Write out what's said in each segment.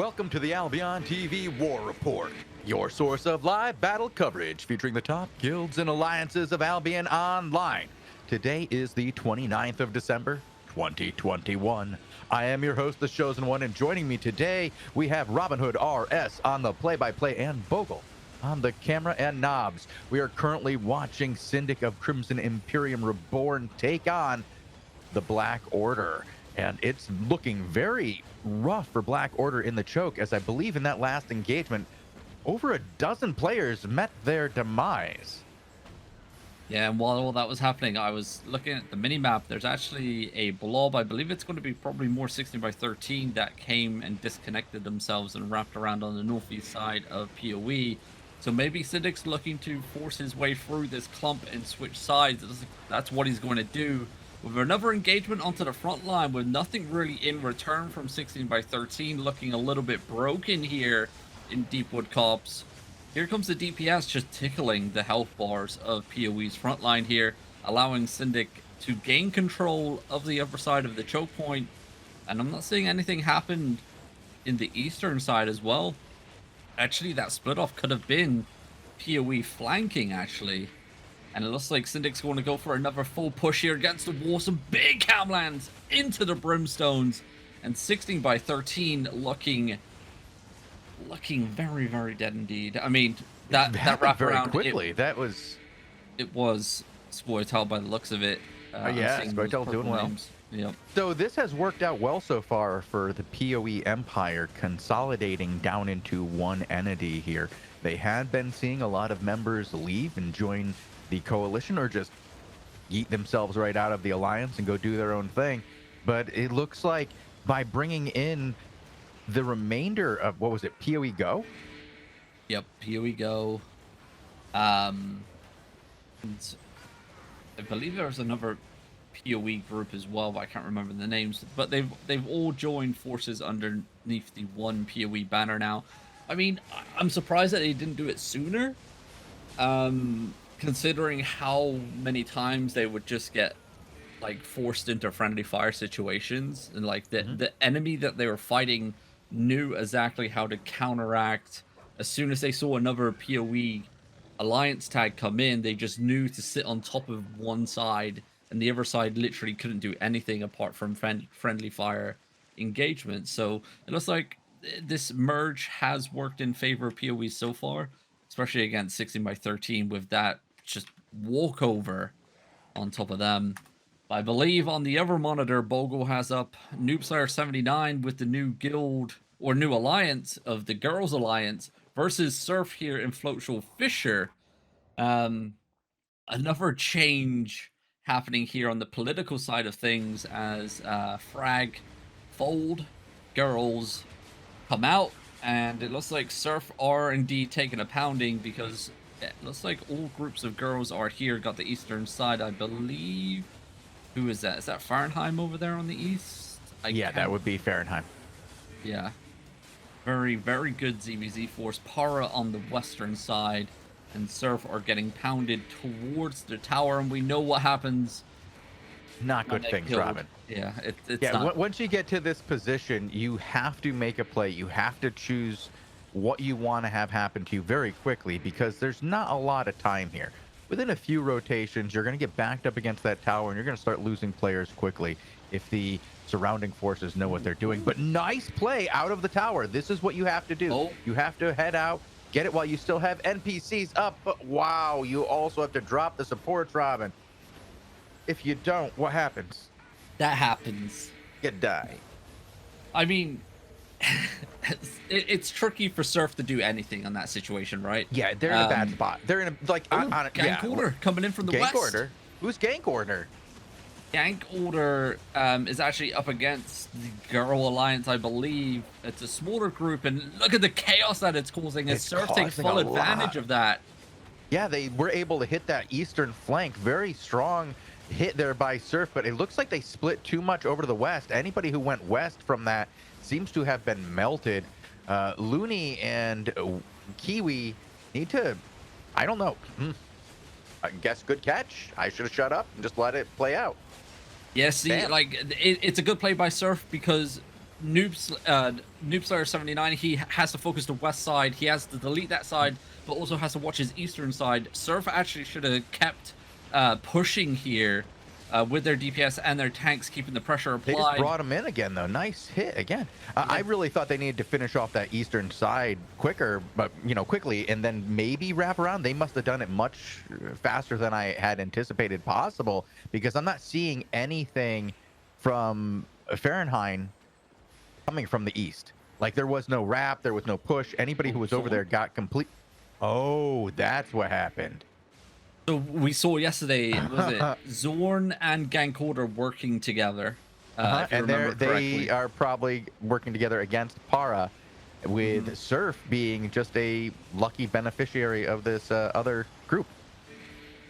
Welcome to the AlbionTV War Report, your source of live battle coverage featuring the top guilds and alliances of Albion Online. Today is the 29th of December, 2021. I am your host, the Shozen One, and joining me today, we have Robinhoodrs on the play-by-play and Bogul on the camera and knobs. We are currently watching Syndic of Crimson Imperium Reborn take on the Black Order. And it's looking very rough for Black Order in the choke, as I believe in that last engagement, over a dozen players met their demise. Yeah, and while all that was happening, I was looking at the mini-map. There's actually a blob. I believe it's going to be probably more 16x13 that came and disconnected themselves and wrapped around on the northeast side of POE. So maybe Syndic's looking to force his way through this clump and switch sides. That's what he's going to do. With another engagement onto the front line with nothing really in return from 16x13, looking a little bit broken here in Deepwood Copse. Here comes the DPS just tickling the health bars of PoE's front line here, allowing Syndic to gain control of the upper side of the choke point. And I'm not seeing anything happen in the eastern side as well. Actually, that split off could have been PoE flanking, actually. And it looks like Syndic's going to go for another full push here against the wall. Some big camlands into the brimstones. And 16x13 looking very, very dead indeed. I mean, that wraparound very quickly. It was Spoitel by the looks of it. Yeah, Spoitel doing well. Yep. So this has worked out well so far for the PoE Empire, consolidating down into one entity here. They had been seeing a lot of members leave and join the coalition, or just yeet themselves right out of the alliance and go do their own thing. But it looks like by bringing in the remainder of, what was it, PoE Go? Yep, PoE Go. And I believe there's another PoE group as well, but I can't remember the names. But they've all joined forces underneath the one PoE banner now. I mean, I'm surprised that they didn't do it sooner. Considering how many times they would just get like forced into friendly fire situations, and like the enemy that they were fighting knew exactly how to counteract. As soon as they saw another PoE Alliance tag come in, they just knew to sit on top of one side, and the other side literally couldn't do anything apart from friendly fire engagement. So it looks like this merge has worked in favor of PoE so far, especially against 16x13 with that just walkover on top of them. I believe on the other monitor, Bogul has up Noobslayer 79 with the new guild, or new alliance of the Girls Alliance, versus Surf here in Floatshul Fisher. Another change happening here on the political side of things as Frag fold, Girls come out, and it looks like Surf are indeed taking a pounding, because it looks like all groups of girls are here. Got the eastern side, I believe. Who is that? Is that Fahrenheim over there on the east? Yeah, that would be Fahrenheim. Yeah. Very, very good ZVZ force. Para on the western side, and Surf are getting pounded towards the tower, and we know what happens. Not good things, Robin. Yeah, it's yeah. not. Once you get to this position, you have to make a play. You have to choose what you want to have happen to you very quickly, because there's not a lot of time here. Within a few rotations, you're going to get backed up against that tower, and you're going to start losing players quickly if the surrounding forces know what they're doing. But nice play out of the tower. This is what you have to do. Oh. You have to head out, get it while you still have NPCs up. But wow, you also have to drop the supports, Robin. If you don't, what happens? That happens. You die. I mean, it's tricky for Surf to do anything on that situation, right? Yeah, they're in a bad spot. They're in a, like, on a Gank Order coming in from the west. Gank Order? Who's Gank Order? Gank Order is actually up against the Girl Alliance, I believe. It's a smaller group, and look at the chaos that it's causing. And Surf takes full advantage of that. Yeah, they were able to hit that eastern flank. Very strong hit there by Surf, but it looks like they split too much over to the west. Anybody who went west from that seems to have been melted. Looney and Kiwi need to, I don't know. I guess good catch. I should have shut up and just let it play out. Yeah, see, like, it's a good play by Surf, because Noobslayer 79, he has to focus the west side. He has to delete that side, but also has to watch his eastern side. Surf actually should have kept pushing here with their DPS and their tanks, keeping the pressure applied. They just brought him in again, though. Nice hit again. I really thought they needed to finish off that eastern side quicker, but quickly, and then maybe wrap around. They must have done it much faster than I had anticipated possible, because I'm not seeing anything from Fahrenheit coming from the east. Like, there was no wrap, there was no push. Anybody who was over there got complete. Oh, that's what happened. So we saw yesterday, was it Zorn and Gankorder working together? And they are probably working together against Para, with Surf being just a lucky beneficiary of this other group.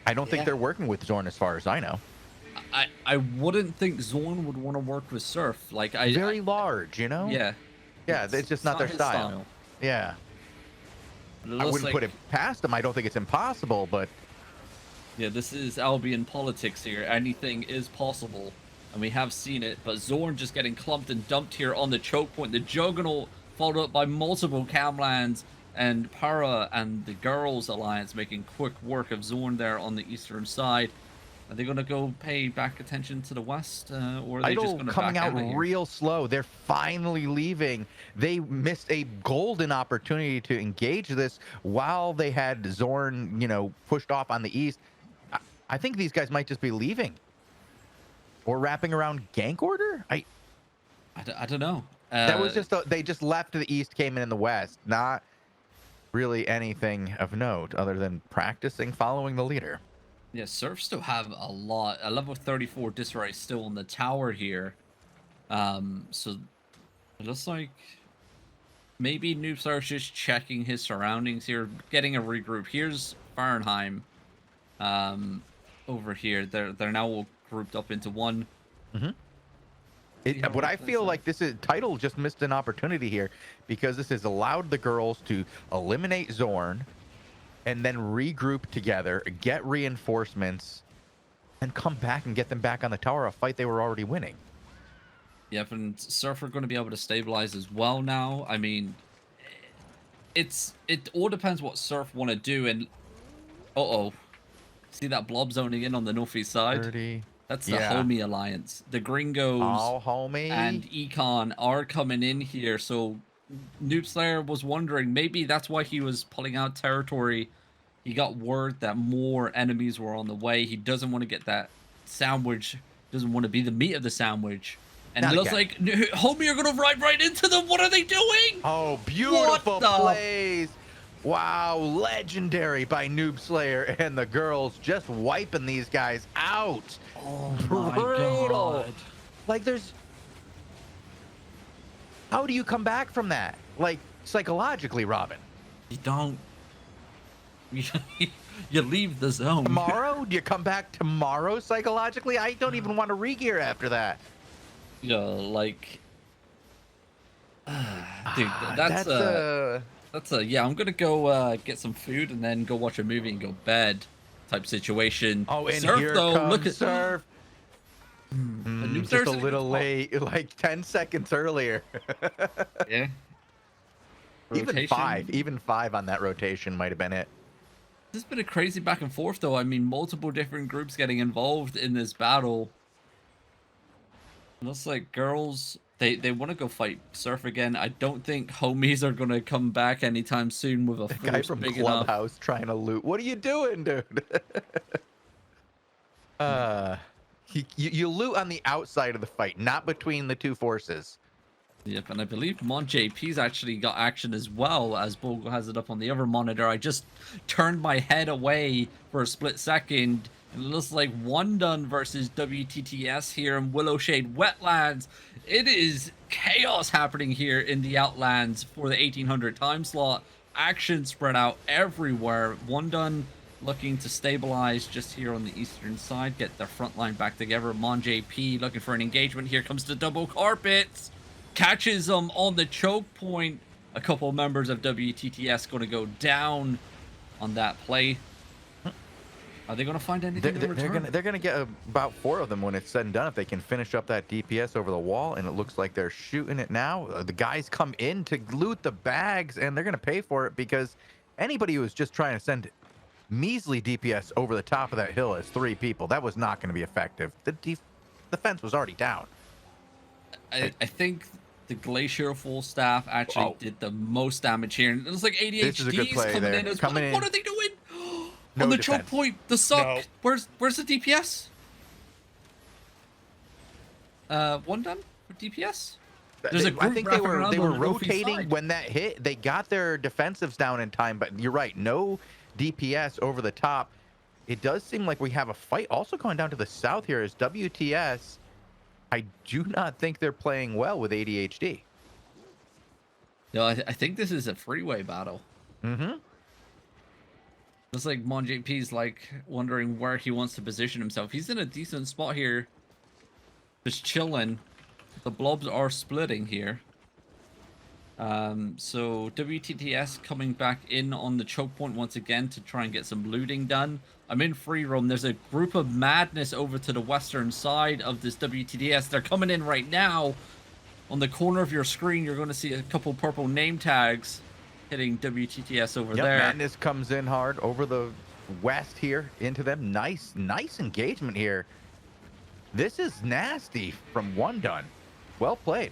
I don't think they're working with Zorn, as far as I know. I wouldn't think Zorn would want to work with Surf. Like, very large, Yeah. Yeah, it's just not their style. Yeah. I wouldn't put it past them. I don't think it's impossible, but yeah, this is Albion politics here. Anything is possible, and we have seen it. But Zorn just getting clumped and dumped here on the choke point. The Juggernaut followed up by multiple camlands, and Para and the Girls Alliance making quick work of Zorn there on the eastern side. Are they going to go pay back attention to the west, or are they just going to coming back out real slow? They're finally leaving. They missed a golden opportunity to engage this while they had Zorn, pushed off on the east. I think these guys might just be leaving or wrapping around gank order. I don't know. That was just they just left to the east, came in the west. Not really anything of note other than practicing following the leader. Yeah, Surf still have a lot. A level 34 Disarray still on the tower here. So it looks like maybe Noobslar's just checking his surroundings here, getting a regroup. Here's Fahrenheit. Over here, they're now all grouped up into one. What I feel like this is Title just missed an opportunity here, because this has allowed the girls to eliminate Zorn and then regroup together, get reinforcements, and come back and get them back on the tower, a fight they were already winning. Yep, and Surf are going to be able to stabilize as well now. I mean, it all depends what Surf want to do. And see that blob zoning in on the northeast side? 30. That's the Homie Alliance. The Gringos and Econ are coming in here. So Noobslayer was wondering, maybe that's why he was pulling out territory. He got word that more enemies were on the way. He doesn't want to get that sandwich, doesn't want to be the meat of the sandwich. And it looks like Homie are going to ride right into them. What are they doing? Oh, beautiful plays. Wow, legendary by Noobslayer and the girls, just wiping these guys out. Oh my God. Like, how do you come back from that? Like, psychologically, Robin. You don't. You leave the zone. Tomorrow? Do you come back tomorrow psychologically? I don't even want to regear after that. Yeah, like, dude, that's a yeah, I'm gonna go get some food and then go watch a movie and go bed type situation. Oh, and Surf, here though, comes look at Surf. Just a little late, like 10 seconds earlier. Yeah. Even five on that rotation might have been it. This has been a crazy back and forth, though. I mean, multiple different groups getting involved in this battle. It looks like girls, they want to go fight Surf again. I don't think homies are going to come back anytime soon with a force guy from big Clubhouse enough. Trying to loot. What are you doing, dude? You loot on the outside of the fight, not between the two forces. Yep, and I believe Mon JP's actually got action as well, as Bogul has it up on the other monitor. I just turned my head away for a split second, and it looks like One Done versus WTTS here in Willowshade Wetlands. It is chaos happening here in the Outlands for the 1800 time slot. Action spread out everywhere. One Done looking to stabilize just here on the eastern side, get their front line back together. Mon JP looking for an engagement. Here comes the double carpets. Catches them on the choke point. A couple members of WTTS going to go down on that play. Are they going to find anything in return? They're gonna get about 4 of them when it's said and done if they can finish up that DPS over the wall, and it looks like they're shooting it now. The guys come in to loot the bags, and they're gonna pay for it because anybody who was just trying to send measly DPS over the top of that hill as 3 people, that was not going to be effective. The fence was already down. I think the Glacier full staff actually did the most damage here. And it was like ADHD's coming in as well. What are they doing? On the choke point, the suck. No. Where's the DPS? One done for DPS? There's a group I think they were rotating when that hit. They got their defensives down in time, but you're right. No DPS over the top. It does seem like we have a fight also going down to the south here as WTS. I do not think they're playing well with ADHD. No, I think this is a freeway battle. Mm-hmm. It's like MonJP's like wondering where he wants to position himself. He's in a decent spot here. Just chilling. The blobs are splitting here. So WTTS coming back in on the choke point once again to try and get some looting done. I'm in free roam. There's a group of madness over to the western side of this WTTS. They're coming in right now. On the corner of your screen, you're going to see a couple purple name tags hitting WTTS over there. Madness comes in hard over the west here into them. Nice engagement here. This is nasty from One Done. Well played.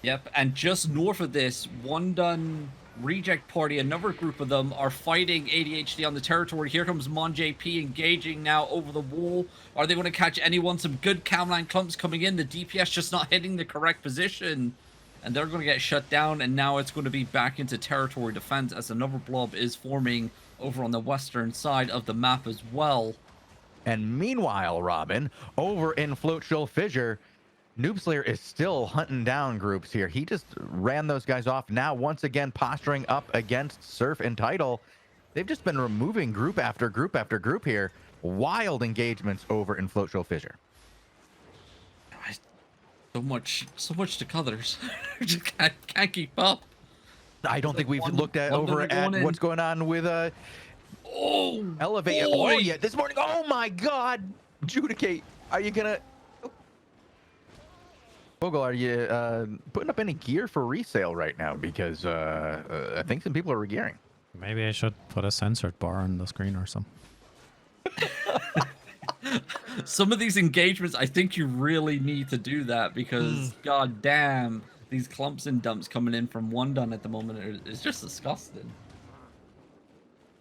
Yep, and just north of this, One Done Reject Party, another group of them, are fighting ADHD on the territory. Here comes MonJP engaging now over the wall. Are they going to catch anyone? Some good camline clumps coming in. The DPS just not hitting the correct position. And they're going to get shut down, and now it's going to be back into territory defense as another blob is forming over on the western side of the map as well. And meanwhile, Robin, over in Floatshill Fissure, Noobslayer is still hunting down groups here. He just ran those guys off. Now, once again, posturing up against Surf and Tidal. They've just been removing group after group after group here. Wild engagements over in Floatshill Fissure. So much to colors. Just can't keep up. I don't think we've looked at over at what's going on with Elevate. Oh yeah, this morning. Oh my God, Judicate. Are you gonna? Bogul, are you putting up any gear for resale right now? Because I think some people are regearing. Maybe I should put a censored bar on the screen or something. Some of these engagements, I think you really need to do that because, god damn, these clumps and dumps coming in from One Done at the moment is just disgusting.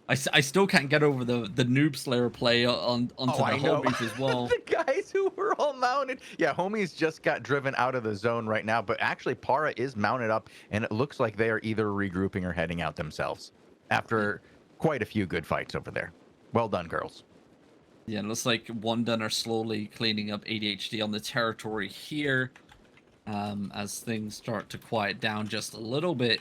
I still can't get over the Noob Slayer play onto the homies as well. The guys who were all mounted. Yeah, homies just got driven out of the zone right now, but actually Para is mounted up, and it looks like they are either regrouping or heading out themselves after quite a few good fights over there. Well done, girls. Yeah, it looks like One Done are slowly cleaning up ADHD on the territory here as things start to quiet down just a little bit.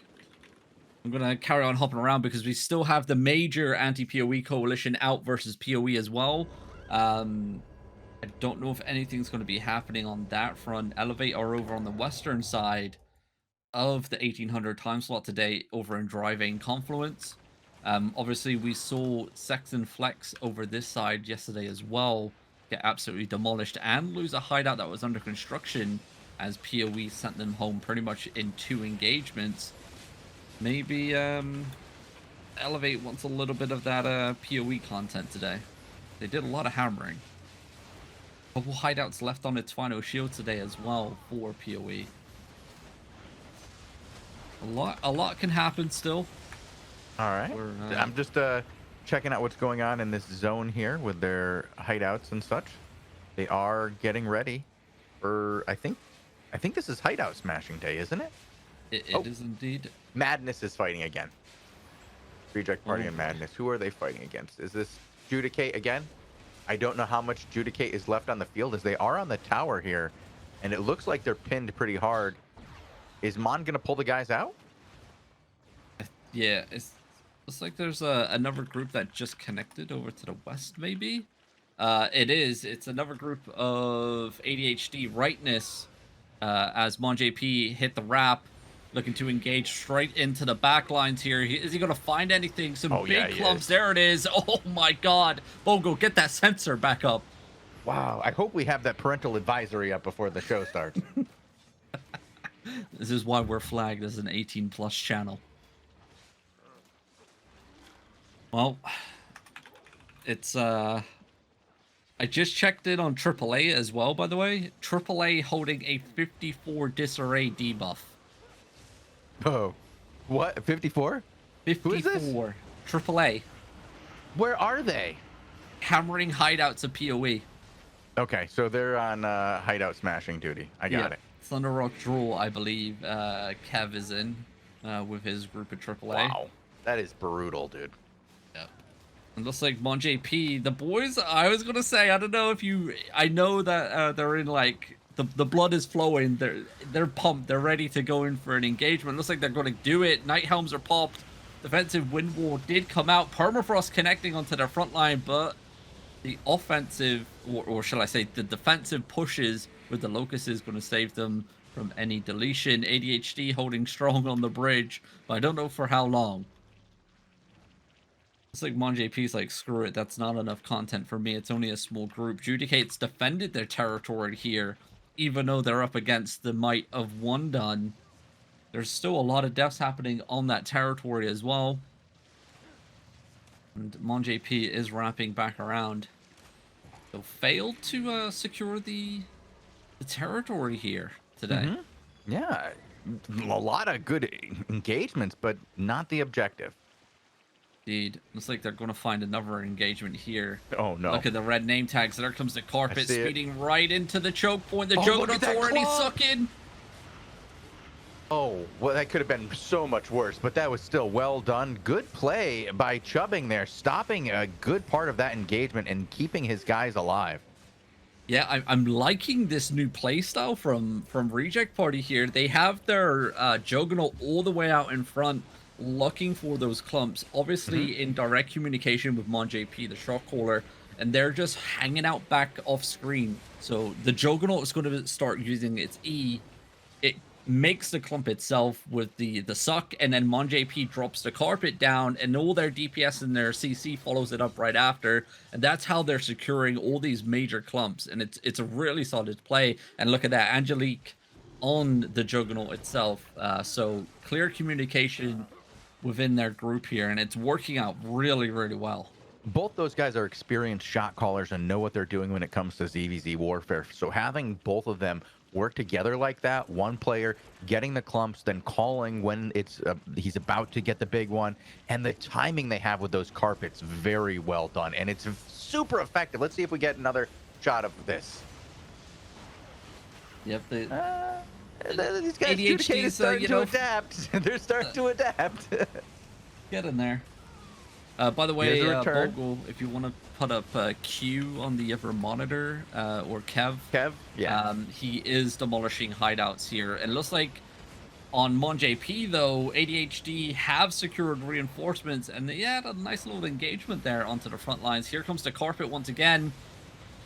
I'm going to carry on hopping around because we still have the major anti-PoE coalition out versus PoE as well. I don't know if anything's going to be happening on that front. Elevate are over on the western side of the 1800 time slot today over in Driving Confluence. Obviously, we saw Sex and Flex over this side yesterday as well get absolutely demolished and lose a hideout that was under construction as PoE sent them home pretty much in 2 engagements. Maybe Elevate wants a little bit of that PoE content today. They did a lot of hammering. Couple hideouts left on its final shield today as well for PoE. A lot can happen still. All right. I'm just checking out what's going on in this zone here with their hideouts and such. They are getting ready for, I think this is hideout smashing day, isn't it? It is indeed. Madness is fighting again. Reject Party and Madness. Who are they fighting against? Is this Judicate again? I don't know how much Judicate is left on the field as they are on the tower here, and it looks like they're pinned pretty hard. Is Mon going to pull the guys out? Yeah, it's like there's another group that just connected over to the west, maybe? It's another group of ADHD rightness as MonJP hit the wrap. looking to engage straight into the back lines here. Is he going to find anything? Some big clumps. There it is. Oh my God. Bogul, get that sensor back up. Wow. I hope we have that parental advisory up before the show starts. This is why we're flagged as an 18+ channel. Well, it's I just checked in on AAA as well, by the way. AAA holding a 54 disarray debuff. Oh, what? 54? 54. Who is this? AAA. Where are they? Hammering hideouts of POE. Okay, so they're on hideout smashing duty. I got it. Thunder Rock Drool, I believe Kev is in with his group of AAA. Wow, that is brutal, dude. Yeah. It looks like Mon JP, the boys, I was going to say, I don't know if you, I know that they're in like, the blood is flowing, they're pumped, they're ready to go in for an engagement. Looks like they're going to do it. Night Helms are popped. Defensive Wind Wall did come out. Permafrost connecting onto their front line, but the offensive, or shall I say, the defensive pushes with the Locust is going to save them from any deletion. ADHD holding strong on the bridge, but I don't know for how long. It's like Mon JP's like, screw it, that's not enough content for me. It's only a small group. Judicate's defended their territory here, even though they're up against the might of one done. There's still a lot of deaths happening on that territory as well. And Mon JP is wrapping back around. So failed to secure the territory here today. Mm-hmm. Yeah, a lot of good engagements, but not the objective. Indeed. Looks like they're going to find another engagement here. Oh, no. Look at the red name tags. There comes the carpet speeding right into the choke point. The Juggernaut's already sucking. Oh, well, that could have been so much worse, but that was still well done. Good play by Chubbing there, stopping a good part of that engagement and keeping his guys alive. Yeah, I'm liking this new playstyle from Reject Party here. They have their Juggernaut all the way out in front, looking for those clumps, obviously in direct communication with Mon JP, the shot caller, and they're just hanging out back off screen. So the Juggernaut is going to start using its E. It makes the clump itself with the suck, and then Mon JP drops the carpet down, and all their DPS and their CC follows it up right after, and that's how they're securing all these major clumps. And it's a really solid play. And look at that, Angelique on the Juggernaut itself. So clear communication within their group here, and it's working out really, really well. Both those guys are experienced shot callers and know what they're doing when it comes to ZVZ warfare. So having both of them work together like that, one player getting the clumps, then calling when it's he's about to get the big one, and the timing they have with those carpets, very well done, and it's super effective. Let's see if we get another shot of this. Yep. These guys ADHD are starting to adapt. They're starting to adapt. Get in there. By the way, return. Bogul, if you want to put up Q on the other monitor, or Kev. Kev? Yeah. He is demolishing hideouts here. And it looks like on Mon JP, though, ADHD have secured reinforcements, and they had a nice little engagement there onto the front lines. Here comes the carpet once again.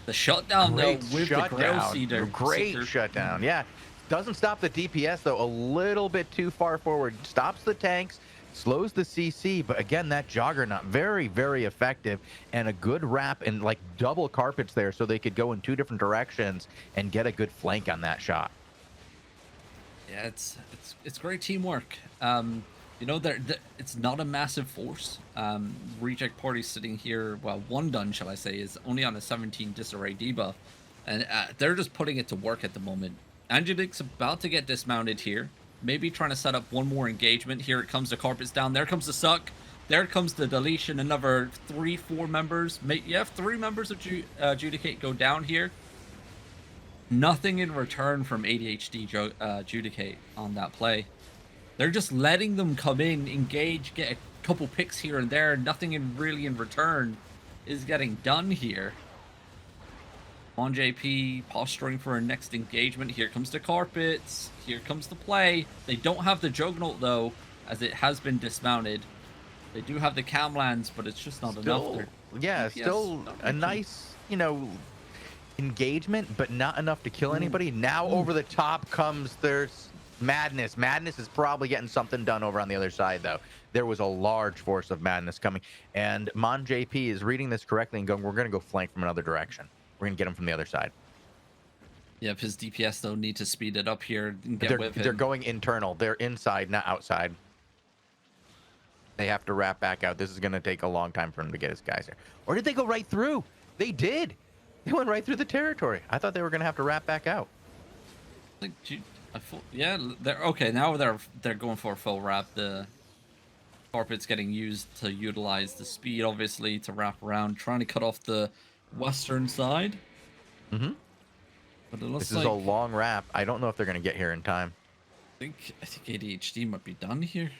The shutdown, though, with the Grail Seeder. Great shutdown, yeah. Doesn't stop the DPS, though, a little bit too far forward. Stops the tanks, slows the CC, but again, that Juggernaut, very, very effective, and a good wrap and like double carpets there so they could go in two different directions and get a good flank on that shot. Yeah, it's great teamwork. You know, it's not a massive force. Reject Party sitting here, well, one done, shall I say, is only on a 17 disarray debuff, and they're just putting it to work at the moment. Angelique's about to get dismounted here. Maybe trying to set up one more engagement. Here it comes, the carpets down. There comes the suck. There comes the deletion. Another 3-4 members. Yeah, 3 members of Judicate go down here. Nothing in return from ADHD Judicate on that play. They're just letting them come in, engage, get a couple picks here and there. Nothing really in return is getting done here. On JP posturing for a next engagement. Here comes the carpets. Here comes the play. They don't have the Juggernaut, though, as it has been dismounted. They do have the Camlands, but it's just not enough. Yeah, still a nice, you know, engagement, but not enough to kill anybody. Now over the top comes their Madness. Madness is probably getting something done over on the other side, though. There was a large force of Madness coming. And Mon JP is reading this correctly and going, we're going to go flank from another direction. We're going to get him from the other side. Yep, his DPS, though, need to speed it up here and get with him. They're going internal. They're inside, not outside. They have to wrap back out. This is going to take a long time for him to get his guys here. Or did they go right through? They did. They went right through the territory. I thought they were going to have to wrap back out. Like, yeah, they're okay. Now they're going for a full wrap. The carpet's getting used to utilize the speed, obviously, to wrap around, trying to cut off the western side. Mm-hmm. But it looks This is a long wrap. I don't know if they're going to get here in time. I think ADHD might be done here.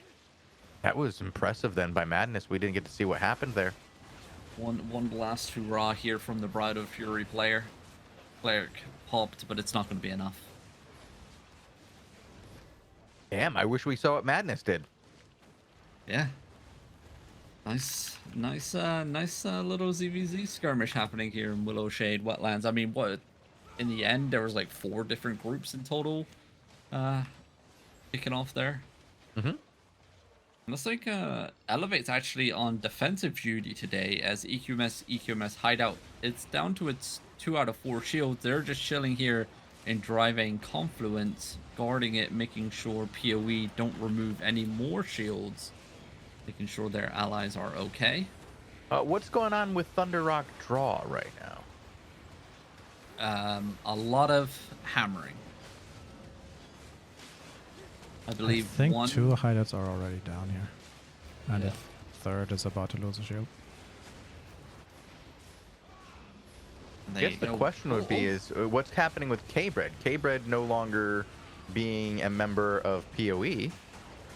That was impressive then by Madness. We didn't get to see what happened there. One blast hurrah here from the Bride of Fury player. Cleric popped, but it's not going to be enough. Damn, I wish we saw what Madness did. Yeah. Nice little ZVZ skirmish happening here in Willow Shade Wetlands. I mean, what? In the end, there was like 4 different groups in total kicking off there. Mm-hmm. Looks like Elevate's actually on defensive duty today as EQMS hideout. It's down to its 2 out of 4 shields. They're just chilling here and driving Confluence, guarding it, making sure POE don't remove any more shields, making sure their allies are okay. What's going on with Thunder Rock Draw right now? A lot of hammering. I believe I think one... 2 hideouts are already down here. And Yeah. the 3rd is about to lose a shield. I guess the question would be is what's happening with K-Bread? K-Bread no longer being a member of POE.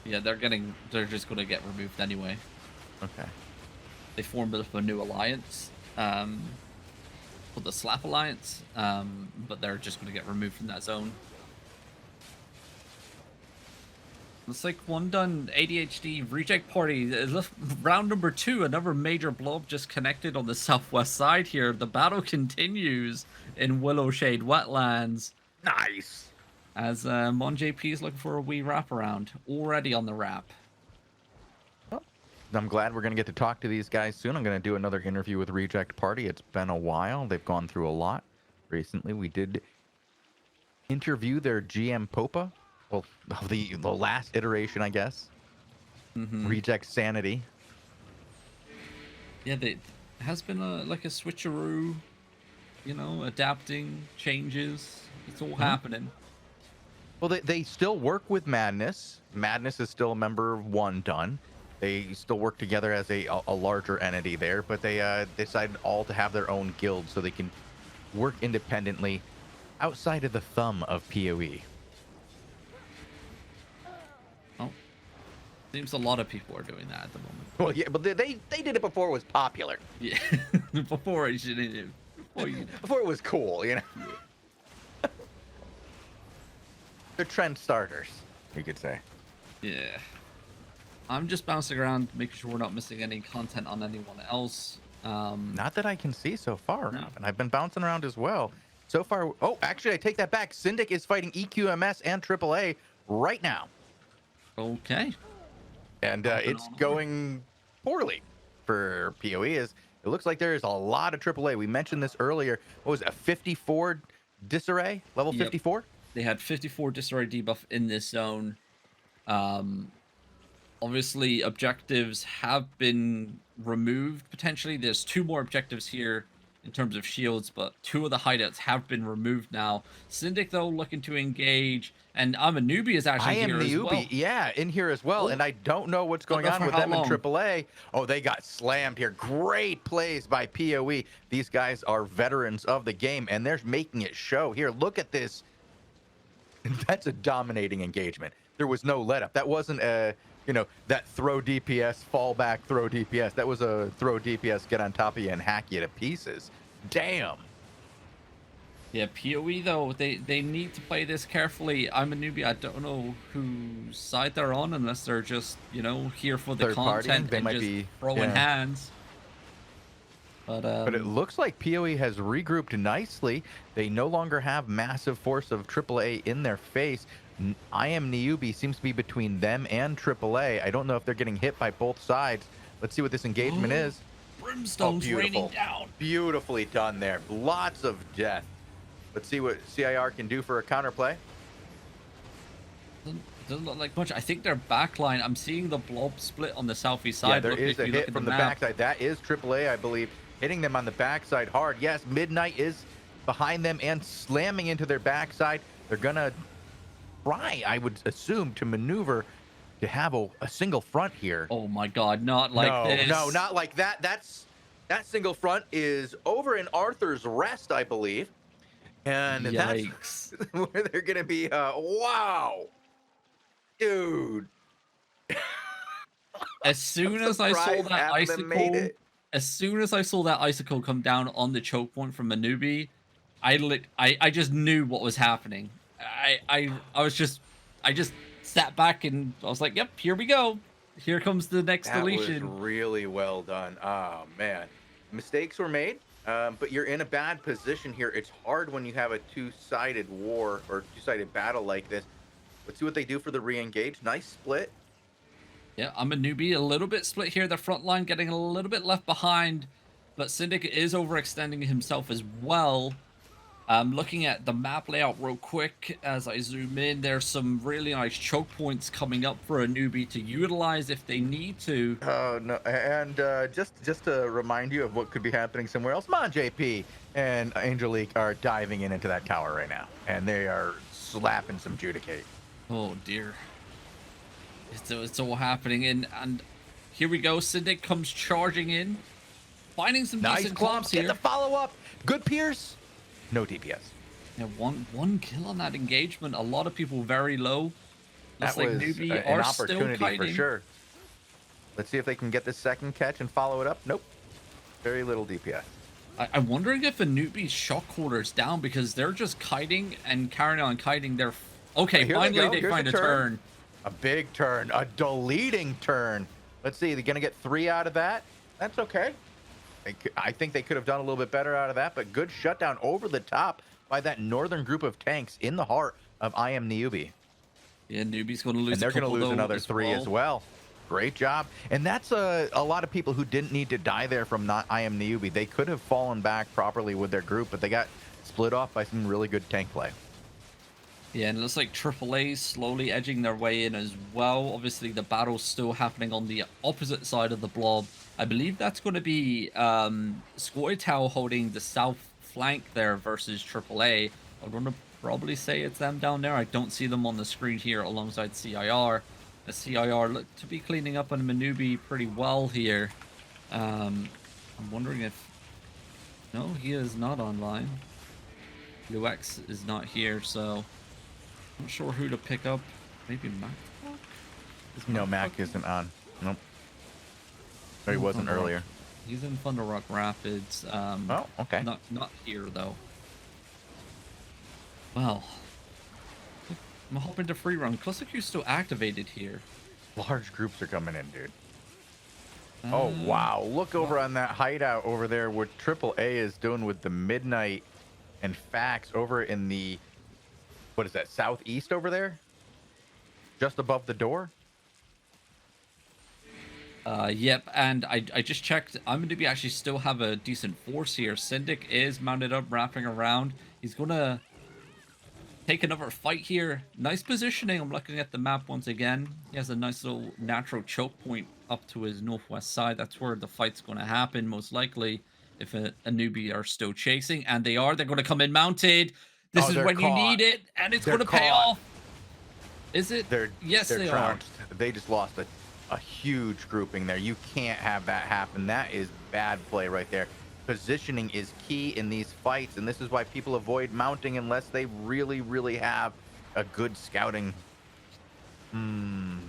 Yeah, they're just going to get removed anyway. Okay. They formed up a new alliance, called the Slap Alliance, but they're just going to get removed from that zone. Looks like one done. ADHD reject party. Round number 2. Another major blob just connected on the southwest side here. The battle continues in Willow Shade Wetlands. Nice. As Mon JP is looking for a wee wraparound. Already on the wrap. Well, I'm glad we're going to get to talk to these guys soon. I'm going to do another interview with Reject Party. It's been a while. They've gone through a lot recently. We did interview their GM Popa. Well, the last iteration, I guess. Mm-hmm. Reject Sanity. Yeah, it has been like a switcheroo, you know, adapting, changes. It's all happening. Well, they still work with Madness. Madness is still a member of One Done. They still work together as a larger entity there, but they decided all to have their own guild so they can work independently outside of the thumb of POE. Seems a lot of people are doing that at the moment. Well, yeah, but they did it before it was popular. Yeah, before it was cool, you know. They're trend starters, you could say. Yeah. I'm just bouncing around, making sure we're not missing any content on anyone else. Not that I can see so far, No. and I've been bouncing around as well. So far, oh, actually, I take that back. Syndic is fighting EQMS and AAA right now. Okay. And it's going poorly for POE. It looks like there is a lot of AAA. We mentioned this earlier. What was it, a 54 disarray? Level 54? They had 54 disarray debuff in this zone. Obviously, objectives have been removed, potentially. There's 2 more objectives here in terms of shields, but 2 of the hideouts have been removed now. Syndic, though, looking to engage, and IAMNIUBI is actually here as well. Yeah, in here as well, and I don't know what's going on with them in AAA. Oh, they got slammed here. Great plays by POE. These guys are veterans of the game, and they're making it show. Here, look at this. That's a dominating engagement. There was no let up. That wasn't a, that throw DPS, fall back, throw DPS. That was a throw DPS, get on top of you and hack you to pieces. Damn. Yeah, POE, though, they need to play this carefully. IAMNIUBI, I don't know whose side they're on unless they're just, here for the Third content party. They and might just be throwing hands. But it looks like POE has regrouped nicely. They no longer have massive force of AAA in their face. IAMNIUBI seems to be between them and AAA. I don't know if they're getting hit by both sides. Let's see what this engagement is. Brimstone's raining down. Beautifully done there. Lots of death. Let's see what CIR can do for a counterplay. Doesn't look like much. I think their backline, I'm seeing the blob split on the southeast side. Yeah, there is a hit from the backside. That is AAA, I believe, hitting them on the backside hard. Yes, Midnight is behind them and slamming into their backside. They're going to try, I would assume, to maneuver to have a single front here. Oh my God, not like this. No, not like that. That single front is over in Arthur's Rest, I believe. And yikes. That's where they're going to be. Wow. Dude. As soon as I saw that icicle, as soon as I saw that icicle come down on the choke point from MMORPG, I just knew what was happening. I just sat back and I was like, yep, here we go. Here comes the next deletion. That was really well done. Oh man, mistakes were made, but you're in a bad position here. It's hard when you have a two-sided war or two-sided battle like this. Let's see what they do for the re-engage. Nice split. Yeah, I'm a newbie. A little bit split here. The front line getting a little bit left behind, but Syndic is overextending himself as well. Looking at the map layout real quick as I zoom in, there's some really nice choke points coming up for a newbie to utilize if they need to. Oh no! And just to remind you of what could be happening somewhere else, Mon JP and Angelique are diving into that tower right now, and they are slapping some Judicate. Oh dear. It's all happening, and here we go. Syndic comes charging in, finding some decent clumps here. Get the follow-up. Good Pierce. No DPS. Yeah, one kill on that engagement. A lot of people very low. Looks like newbie an are opportunity still kiting. for sure. Let's see if they can get the second catch and follow it up. Nope. Very little DPS. I'm wondering if a newbie's shock quarter's down because they're just kiting and carrying on kiting. They're okay. Finally, they find a turn. A big turn, a deleting turn. Let's see, they're going to get 3 out of that. That's okay. I think they could have done a little bit better out of that, but good shutdown over the top by that northern group of tanks in the heart of IAMNIUBI. Yeah, newbie's going to lose. And they're going to lose another 3 as well. Great job. And that's a lot of people who didn't need to die there from not IAMNIUBI. They could have fallen back properly with their group, but they got split off by some really good tank play. Yeah, and it looks like AAA slowly edging their way in as well. Obviously, the battle's still happening on the opposite side of the blob. I believe that's going to be Scoitao holding the south flank there versus AAA. I'm going to probably say it's them down there. I don't see them on the screen here alongside CIR. The CIR look to be cleaning up on MMORPG pretty well here. I'm wondering if... No, he is not online. UX is not here, so... I'm not sure who to pick up. Maybe Mac? No, Mac isn't on. Nope. Or he wasn't earlier. He's in Thunder Rock Rapids. Oh, okay. Not here, though. Well, I'm hoping to free run. Cluster's still activated here. Large groups are coming in, dude. Oh, wow. Look over on that hideout over there what AAA is doing with the Midnight and Fax over in the... What is that, southeast over there? Just above the door? Yep, and I just checked. IAMNIUBI actually still have a decent force here. Syndic is mounted up, wrapping around. He's going to take another fight here. Nice positioning. I'm looking at the map once again. He has a nice little natural choke point up to his northwest side. That's where the fight's going to happen, most likely, if a newbie are still chasing. And they are. They're going to come in mounted. This is when you need it, and it's going to pay off. Is it? Yes, they are. They just lost a huge grouping there. You can't have that happen. That is bad play right there. Positioning is key in these fights, and this is why people avoid mounting unless they really, really have a good scouting.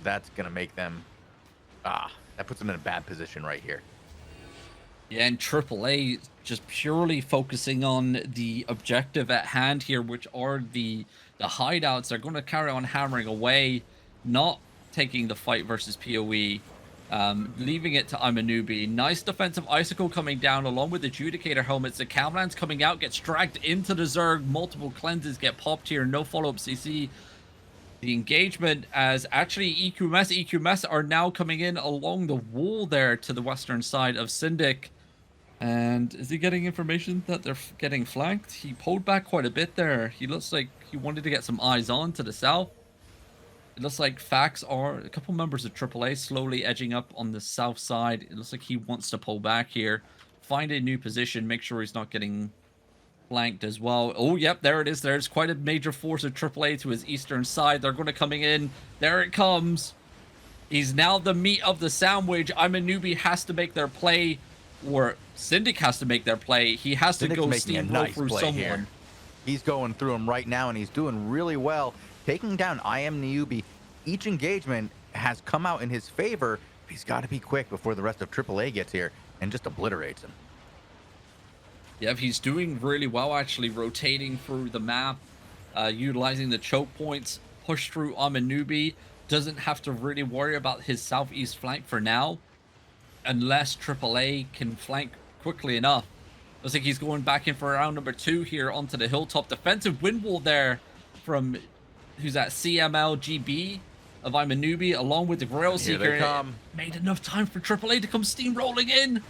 That's going to make them... that puts them in a bad position right here. Yeah, and AAA just purely focusing on the objective at hand here, which are the hideouts. They're going to carry on hammering away, not taking the fight versus POE. leaving it to IAMNIUBI. Nice defensive icicle coming down along with the Judicator helmets. The Cavlands coming out, gets dragged into the Zerg. Multiple cleanses get popped here. No follow-up CC. The engagement as actually EQMS are now coming in along the wall there to the western side of Syndic. And is he getting information that they're getting flanked? He pulled back quite a bit there. He looks like he wanted to get some eyes on to the south. It looks like Fax are a couple members of AAA slowly edging up on the south side. It looks like he wants to pull back here, find a new position, make sure he's not getting flanked as well. Oh, yep, there it is. There's quite a major force of AAA to his eastern side. They're going to coming in. There it comes. He's now the meat of the sandwich. IAMNIUBI has to make their play, or Syndic has to make their play. He has to go steamroll through someone. Here. He's going through him right now, and he's doing really well. Taking down IAMNIUBI, each engagement has come out in his favor. He's got to be quick before the rest of AAA gets here and just obliterates him. Yeah, he's doing really well, actually, rotating through the map, utilizing the choke points, push through IAMNIUBI. Doesn't have to really worry about his southeast flank for now, unless AAA can flank quickly enough. Looks like he's going back in for round number 2 here onto the hilltop. Defensive wind wall there from... who's that? CMLGB of IAMNIUBI, along with the Grail Seeker. It made enough time for AAA to come steamrolling in.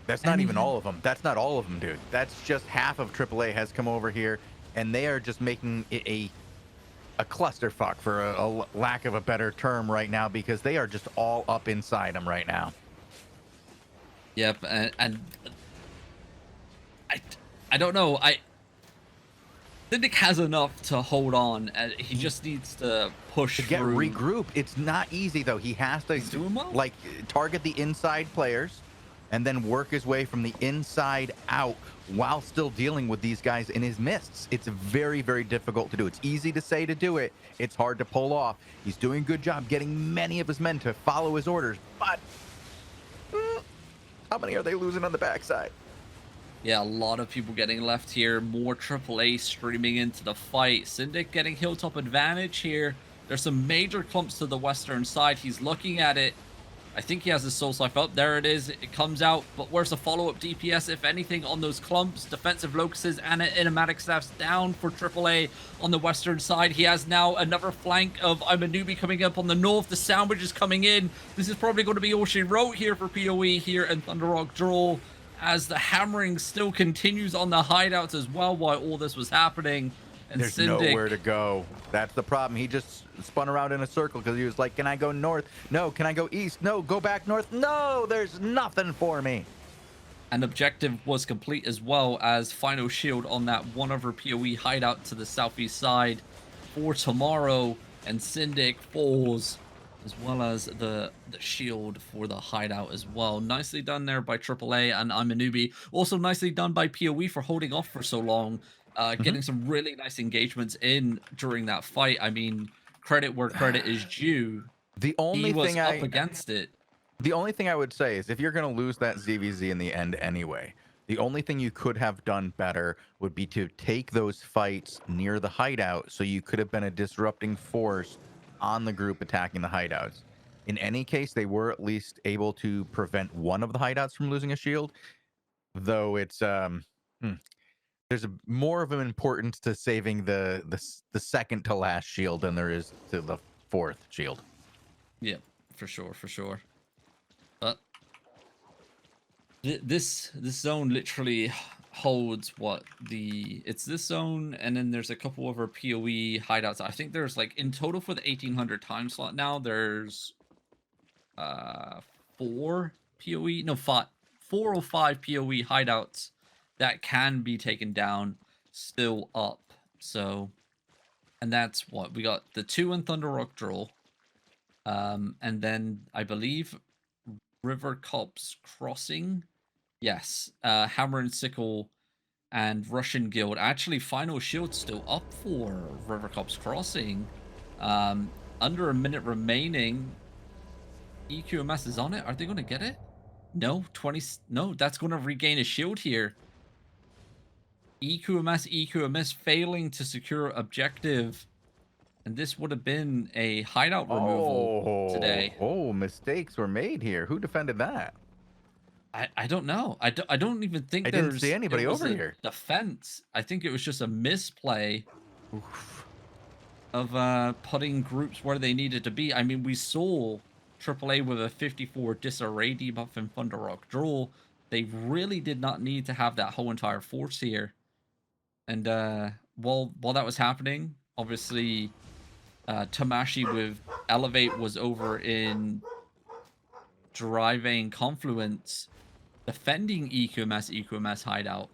That's not even all of them. That's not all of them, dude. That's just half of AAA has come over here, and they are just making it a clusterfuck, for a lack of a better term, right now, because they are just all up inside him right now. Yep, and I don't know. Syndic has enough to hold on. He just needs to push to get through. Regroup. It's not easy though. He has to like target the inside players and then work his way from the inside out while still dealing with these guys in his mists. It's very, very difficult to do. It's easy to say to do it. It's hard to pull off. He's doing a good job getting many of his men to follow his orders, but how many are they losing on the backside? Yeah, a lot of people getting left here. More AAA streaming into the fight. Syndic getting hilltop advantage here. There's some major clumps to the western side. He's looking at it. I think he has his soul scythe up. There it is. It comes out. But where's the follow-up DPS, if anything, on those clumps? Defensive locusts and animatic staffs down for AAA on the western side. He has now another flank of IAMNIUBI coming up on the north. The sandwich is coming in. This is probably going to be all she wrote here for POE here in Thunder Rock Draw, as the hammering still continues on the hideouts as well while all this was happening. And there's Syndic, nowhere to go. That's the problem. He just spun around in a circle because he was like, can I go north? No. Can I go east? No. Go back north? No, there's nothing for me. An objective was complete as well, as final shield on that one other POE hideout to the southeast side for tomorrow, and Syndic falls, as well as the shield for the hideout as well. Nicely done there by AAA and IAMNIUBI. Also nicely done by POE for holding off for so long, getting some really nice engagements in during that fight. I mean, credit where credit is due. The only thing up against it. The only thing I would say is, if you're going to lose that ZVZ in the end anyway, the only thing you could have done better would be to take those fights near the hideout, so you could have been a disrupting force on the group attacking the hideouts. In any case, they were at least able to prevent one of the hideouts from losing a shield, though it's there's more of an importance to saving the second to last shield than there is to the fourth shield. Yeah, for sure. But this zone literally holds it's this zone, and then there's a couple of our POE hideouts. I think there's, like, in total for the 1800 time slot now, there's 4 or 5 POE hideouts that can be taken down still up. So, and that's what we got: the 2 in Thunder Rock Draw, and then I believe River Copse Crossing. Yes, Hammer and Sickle and Russian Guild. Actually, final shield still up for River Copse Crossing. Under a minute remaining. EQMS is on it. Are they going to get it? No, 20. No, that's going to regain a shield here. EQMS failing to secure objective And this would have been a hideout removal today. Oh, mistakes were made here. Who defended that? I don't know. I don't even think I didn't see anybody there was over a here. defense. I think it was just a misplay Oof. of putting groups where they needed to be. I mean, we saw AAA with a 54 disarray debuff in Thunder Rock Draw. They really did not need to have that whole entire force here. And while that was happening, obviously Tamashi with Elevate was over in driving Confluence, defending EQMS hideout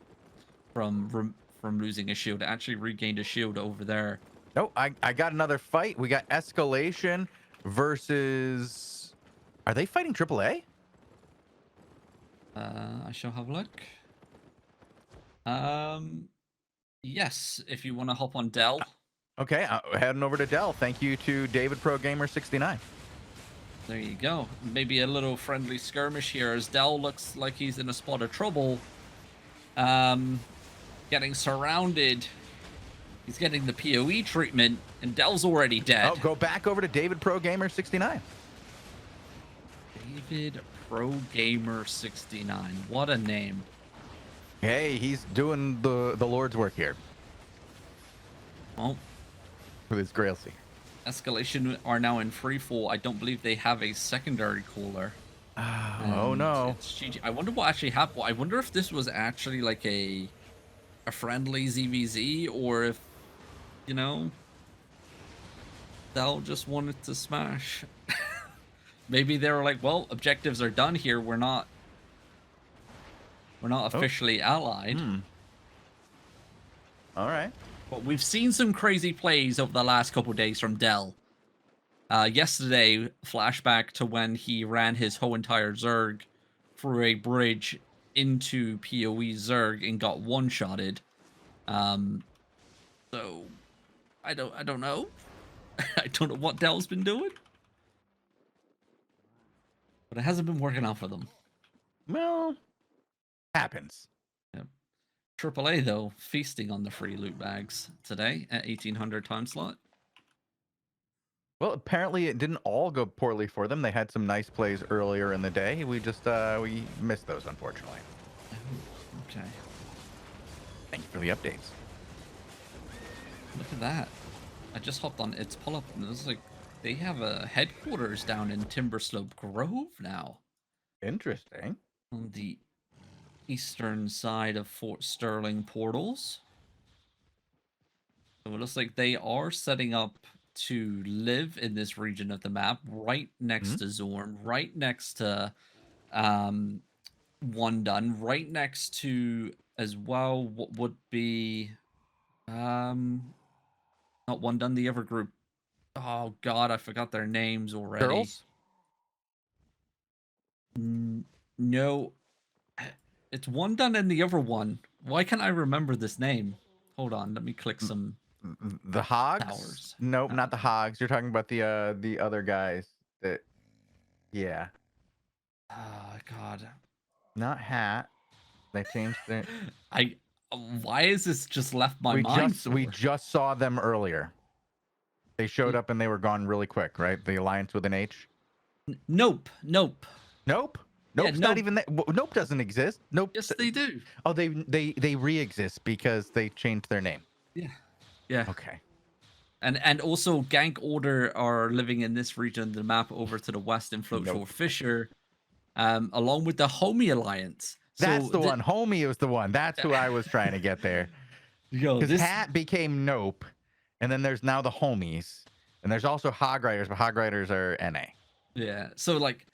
from losing a shield. It actually regained a shield over there. Oh, I got another fight. We got Escalation versus. Are they fighting AAA? I shall have a look. Yes, if you want to hop on Dell. Okay, heading over to Dell. Thank you to David Pro Gamer 69. There you go. Maybe a little friendly skirmish here as Dell looks like he's in a spot of trouble. Getting surrounded. He's getting the POE treatment, and Dell's already dead. Oh, go back over to David Pro Gamer 69. David Pro Gamer 69. What a name. Hey, he's doing the Lord's work here Well, with his Grailseeker. Escalation are now in free fall. I don't believe they have a secondary caller. Oh no. It's GG. I wonder what actually happened. I wonder if this was actually like a friendly ZVZ, or if, you know, Dell just wanted to smash. Maybe they were like, well, objectives are done here. We're not officially allied. All right. But we've seen some crazy plays over the last couple days from Dell. Yesterday, flashback to when he ran his whole entire Zerg through a bridge into POE Zerg and got one-shotted. So I don't know. I don't know what Dell's been doing. But it hasn't been working out for them. Well, happens. AAA, though, feasting on the free loot bags today at 1800 time slot. Well, apparently it didn't all go poorly for them. They had some nice plays earlier in the day. We just we missed those, unfortunately. Okay. Thank you for the updates. Look at that. I just hopped on its pull-up, and it was like they have a headquarters down in Timberslope Grove now. Interesting. On the eastern side of Fort Sterling portals. So it looks like they are setting up to live in this region of the map, right next to Zorn, right next to One Done, right next to as well what would be not One Done, the other group. Oh god, I forgot their names already. Girls? No. It's One Done and the other one. Why can't I remember this name? Hold on, let me click some. The Hogs? Towers. Nope, not the Hogs. You're talking about the other guys that. Yeah. Oh god. Not Hat. They changed their. Why is this just left my mind? We just saw them earlier. They showed up and they were gone really quick, right? The Alliance with an H. Nope. Nope. Nope's Nope. not even that. Nope doesn't exist. Nope. Yes, they do. Oh, they re-exist because they changed their name. Yeah. Yeah. Okay. And also Gank Order are living in this region of the map over to the west in Floatshore Fisher, along with the Homie Alliance. That's the one. Homie was the one. That's who I was trying to get there. Because Hat became Nope, and then there's now the Homies, and there's also Hog Riders, but Hog Riders are NA. Yeah. So like,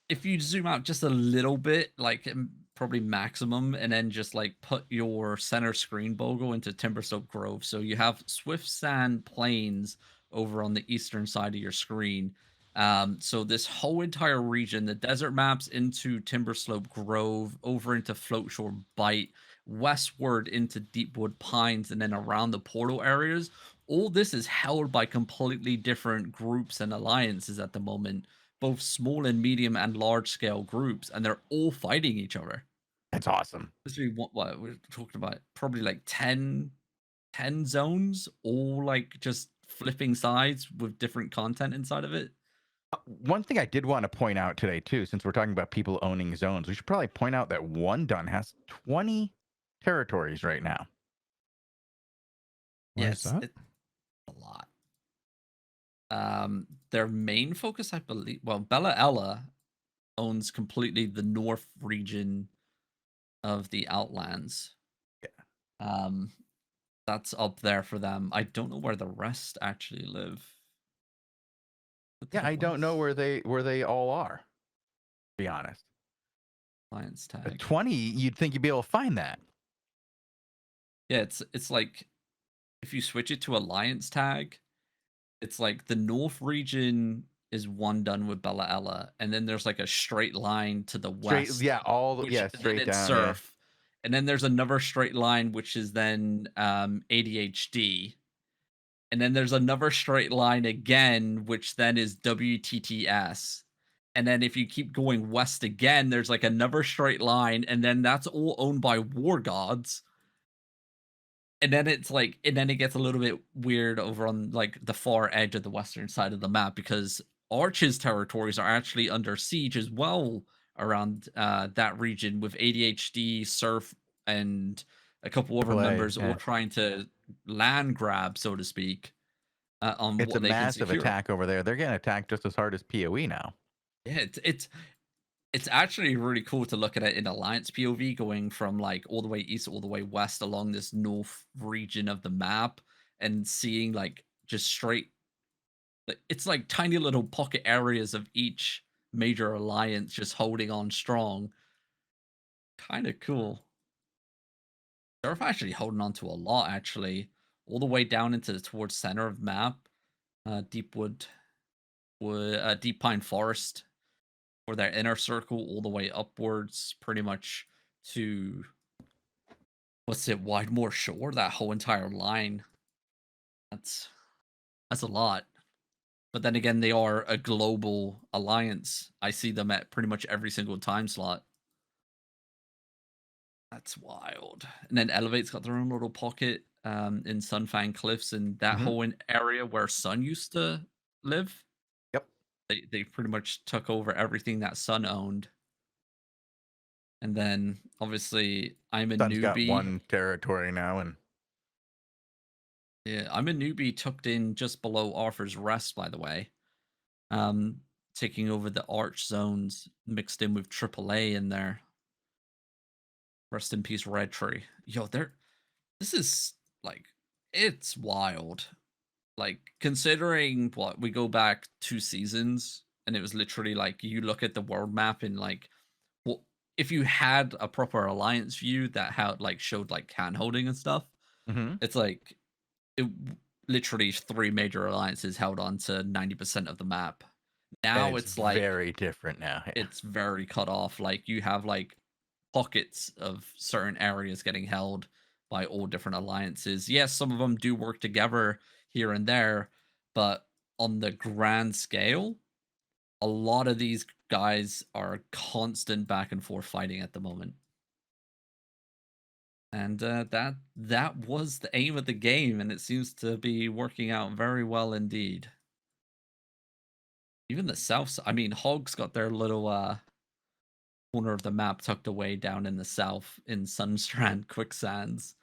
if you zoom out just a little bit, like probably maximum, and then just like put your center screen Bogul into Timberslope Grove. So you have Swift Sand Plains over on the eastern side of your screen. So this whole entire region, the desert maps into Timberslope Grove, over into Floatshore Bight, westward into Deepwood Pines, and then around the portal areas. All this is held by completely different groups and alliances at the moment, both small and medium and large scale groups, and they're all fighting each other. That's awesome. What we're talking about, probably like 10 zones, all like just flipping sides with different content inside of it. One thing I did want to point out today, too, since we're talking about people owning zones, we should probably point out that One Done has 20 territories right now. Where's that? It's a lot. Their main focus, I believe, well, Bella Ella owns completely the north region of the Outlands. Yeah. That's up there for them. I don't know where the rest actually live. Yeah, I don't know where they all are, to be honest. Alliance But tag. 20, you'd think you'd be able to find that. Yeah, it's like if you switch it to Alliance tag, it's like the north region is One Done with Bella Ella, and then there's like a straight line to the Straight, west. yeah, Then straight it's down. Surf. And then there's another straight line, which is then ADHD. And then there's another straight line again, which then is WTTS. And then if you keep going west again, there's like another straight line, and then that's all owned by war gods. And then it's like, and then it gets a little bit weird over on like the far edge of the western side of the map, because Arch's territories are actually under siege as well around that region, with ADHD, Surf, and a couple other AAA, members yeah. all trying to land grab, so to speak. On It's what a they can massive secure. attack over there. They're getting attacked just as hard as POE now. Yeah, it's actually really cool to look at it in Alliance POV, going from like all the way east, all the way west along this north region of the map, and seeing like just straight. It's like tiny little pocket areas of each major alliance just holding on strong. Kind of cool. They're actually holding on to a lot, actually, all the way down into towards center of map, Deep Pine Forest, for their inner circle, all the way upwards, pretty much to Widemore Shore. That whole entire line. That's a lot. But then again, they are a global alliance. I see them at pretty much every single time slot. That's wild. And then Elevate's got their own little pocket in Sunfang Cliffs, and that whole area where Sun used to live. Yep. They pretty much took over everything that Sun owned. And then obviously Sun's got IAMNIUBI. one territory now, and yeah, IAMNIUBI tucked in just below Arthur's Rest, by the way. Taking over the Arch zones, mixed in with AAA in there. Rest in peace, Red Tree. Yo, this is like, it's wild. Like, considering what, we go back 2 seasons, and it was literally like, you look at the world map and like, well, if you had a proper alliance view that had like showed like can holding and stuff, it's like literally 3 major alliances held on to 90% of the map. Now it's like very different now. Yeah. It's very cut off. Like, you have like pockets of certain areas getting held by all different alliances. Yes, some of them do work together here and there, but on the grand scale, a lot of these guys are constant back and forth fighting at the moment. And that was the aim of the game, and it seems to be working out very well indeed. Even the south, I mean, Hog's got their little corner of the map tucked away down in the south in Sunstrand Quicksands.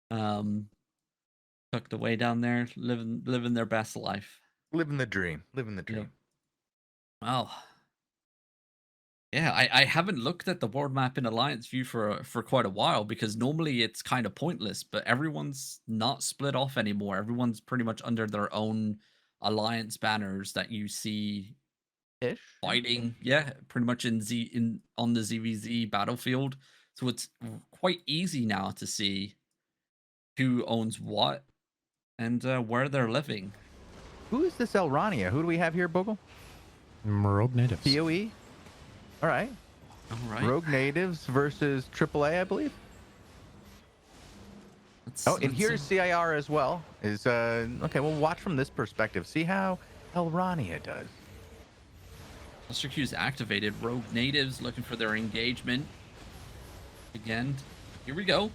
Tucked away down there, living their best life. Living the dream. Living the dream. Yep. Well, yeah, I haven't looked at the world map in Alliance View for quite a while, because normally it's kind of pointless, but everyone's not split off anymore. Everyone's pretty much under their own Alliance banners that you see fighting, pretty much on the ZVZ battlefield. So it's quite easy now to see who owns what and where they're living. Who is this Elrania? Who do we have here, Bogul? Rogue Natives. POE? All right. Rogue Natives versus AAA, I believe. And here's CIR as well. Okay, we'll watch from this perspective. See how Elrania does. Cluster Q's activated. Rogue Natives looking for their engagement. Again, here we go.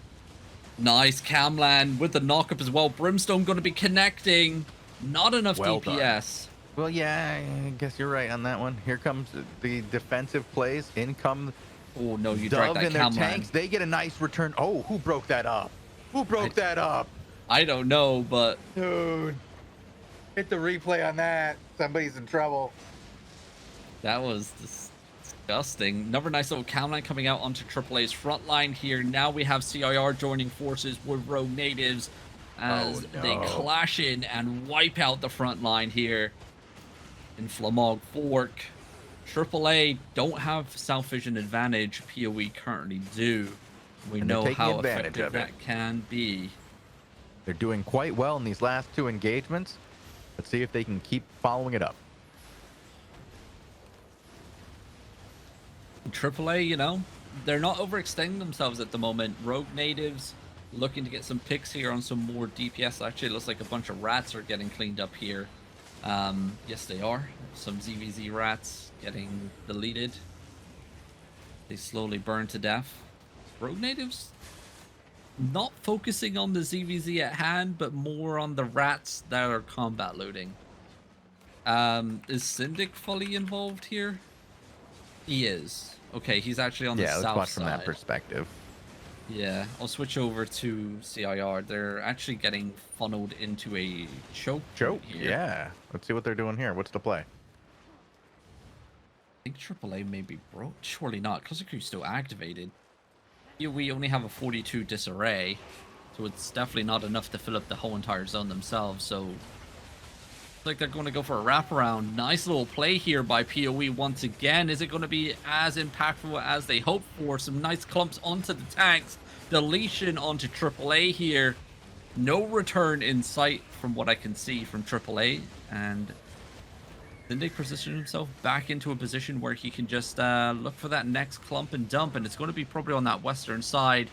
Nice Camland with the knock-up as well. Brimstone going to be connecting. Not enough Well done. DPS. Well, yeah, I guess you're right on that one. Here comes the defensive plays. In come Oh no, you dragged Dove that and their cam tanks. line. They get a nice return. Oh, who broke that up? Who broke that up? I don't know, but Dude, hit the replay on that. Somebody's in trouble. that was disgusting. Another nice little cam line coming out onto AAA's front line here. Now we have CIR joining forces with Rogue Natives as they clash in and wipe out the front line here in Flamog Fork. AAA don't have South Vision advantage. POE currently do. We And they're know taking how advantage effective of it. that can be. They're doing quite well in these last two engagements. Let's see if they can keep following it up. AAA, you know, they're not overextending themselves at the moment. Rogue Natives looking to get some picks here on some more DPS. Actually, it looks like a bunch of rats are getting cleaned up here. Yes, they are. Some ZVZ rats getting deleted. They slowly burn to death. Rogue Natives not focusing on the ZVZ at hand, but more on the rats that are combat looting. Is Syndic fully involved here? He is. Okay, he's actually on the south side. Yeah, let's watch from that perspective. Yeah, I'll switch over to CIR. They're actually getting funneled into a choke. Choke? Here. Yeah. Let's see what they're doing here. What's the play? I think AAA may be broke. Surely not. Cluster Crew's still activated. Here we only have a 42 disarray, so it's definitely not enough to fill up the whole entire zone themselves. So, looks like they're going to go for a wraparound. Nice little play here by POE once again. Is it going to be as impactful as they hoped for? Some nice clumps onto the tanks. Deletion onto AAA here. No return in sight from what I can see from AAA. And Syndic positioned himself back into a position where he can just look for that next clump and dump, and it's going to be probably on that western side.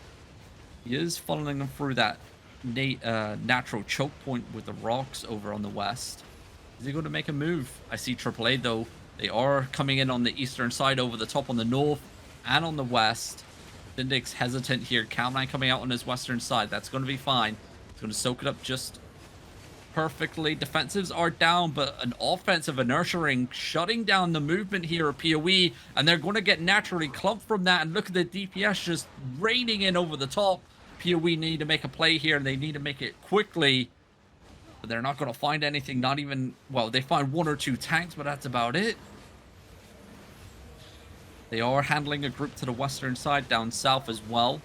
He is funneling them through that natural choke point with the rocks over on the west. Is he going to make a move? I see AAA though. They are coming in on the eastern side, over the top on the north and on the west. Syndic's hesitant here. Cam9 coming out on his western side. That's going to be fine. He's going to soak it up just perfectly. Defensives are down, but an offensive inertia ring shutting down the movement here of POE, and they're going to get naturally clumped from that. And look at the DPS just raining in over the top. POE need to make a play here, and they need to make it quickly. But they're not going to find anything, not even, well, they find one or two tanks, but that's about it. They are handling a group to the western side, down south as well.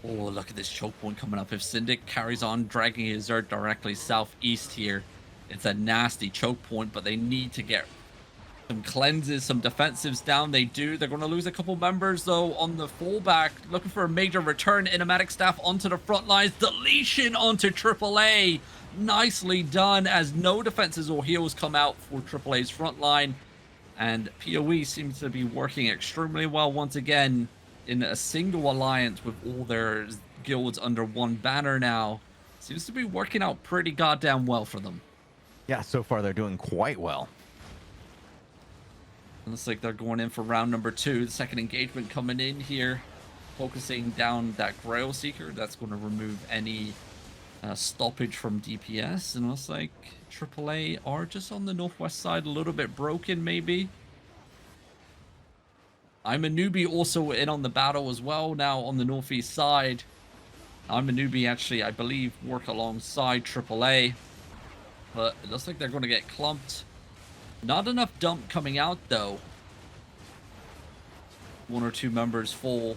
Oh, look at this choke point coming up. If Syndic carries on dragging his Zerg directly southeast here, it's a nasty choke point, but they need to get some cleanses, some defensives down. They do. They're going to lose a couple members, though, on the fallback. Looking for a major return. Innomatic staff onto the front lines. Deletion onto AAA. Nicely done, as no defenses or heals come out for AAA's front line. And POE seems to be working extremely well once again in a single alliance with all their guilds under one banner now. Seems to be working out pretty goddamn well for them. Yeah, so far they're doing quite well. Looks like they're going in for round number 2. The second engagement coming in here, focusing down that Grail Seeker. That's going to remove any stoppage from DPS. And looks like AAA are just on the northwest side, a little bit broken maybe. IAMNIUBI also in on the battle as well now on the northeast side. IAMNIUBI actually, I believe, work alongside AAA. But it looks like they're going to get clumped. Not enough dump coming out, though. One or two members full.